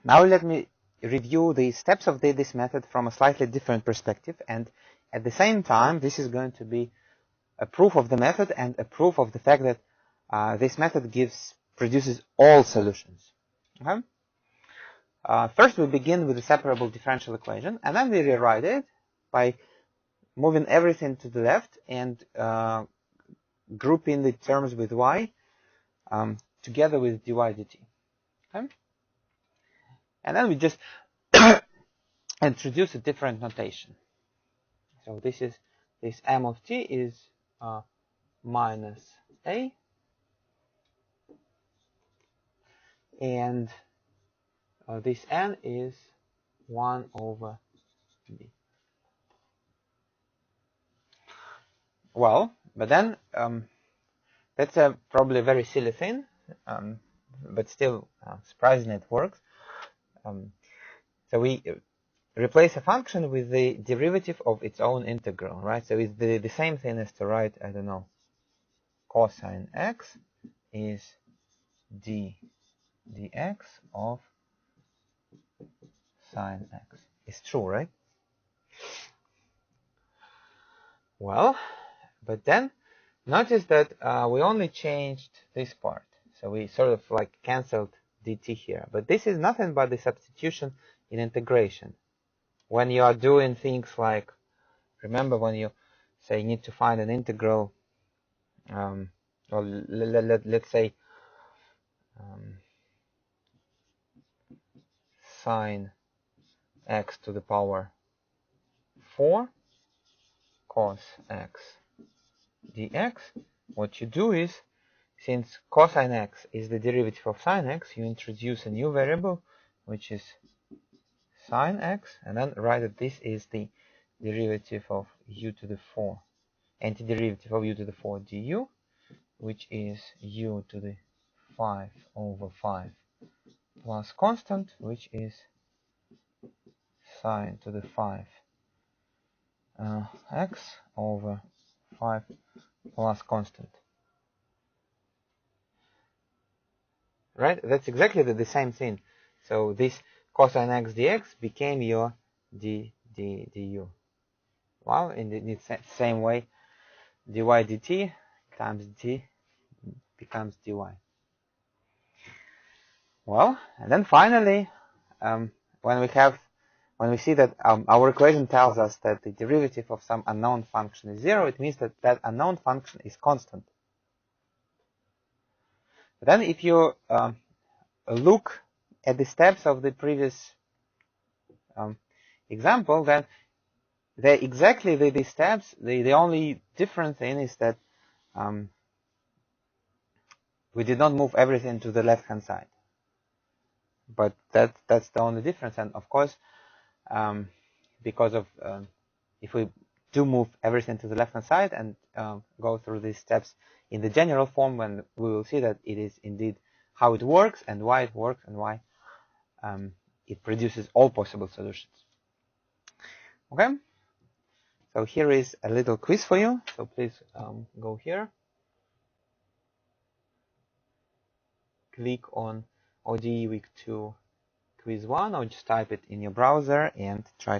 Now let me review the steps of this method from a slightly different perspective, and at the same time this is going to be a proof of the method and a proof of the fact that this method produces all solutions. Okay? First we begin with the separable differential equation, and then we rewrite it by moving everything to the left and grouping the terms with y together with dy dt. Okay? And then we just introduce a different notation. So this m of t is minus a, and this n is 1 over b. Well, but then that's probably a very silly thing, but still surprisingly it works. So we replace a function with the derivative of its own integral, right? So it's the same thing as to write, I don't know, cosine x is dx of sine x. It's true, right? Well, but then notice that we only changed this part. So we sort of like cancelled dt here. But this is nothing but the substitution in integration. When you are doing things like, remember when you say you need to find an integral, or let's say sine x to the power 4 cos x dx, what you do is, since cosine x is the derivative of sine x, you introduce a new variable, which is sine x, and then write that this is the derivative of u to the 4, antiderivative of u to the 4 du, which is u to the 5 over 5 plus constant, which is sine to the 5 x over 5 plus constant. Right? That's exactly the same thing. So this cosine x dx became your du. Well, in the same way, dy dt times d becomes dy. Well, and then finally, when we see that our equation tells us that the derivative of some unknown function is 0, it means that that unknown function is constant. But then if you look at the steps of the previous example, then they're exactly the steps. The only different thing is that we did not move everything to the left-hand side. But that's the only difference. And of course, because of if we do move everything to the left-hand side and go through these steps in the general form, when we will see that it is indeed how it works and why it works and why it produces all possible solutions. Okay? So here is a little quiz for you. So please go here. Click on ODE Week 2 Quiz 1, or just type it in your browser and try to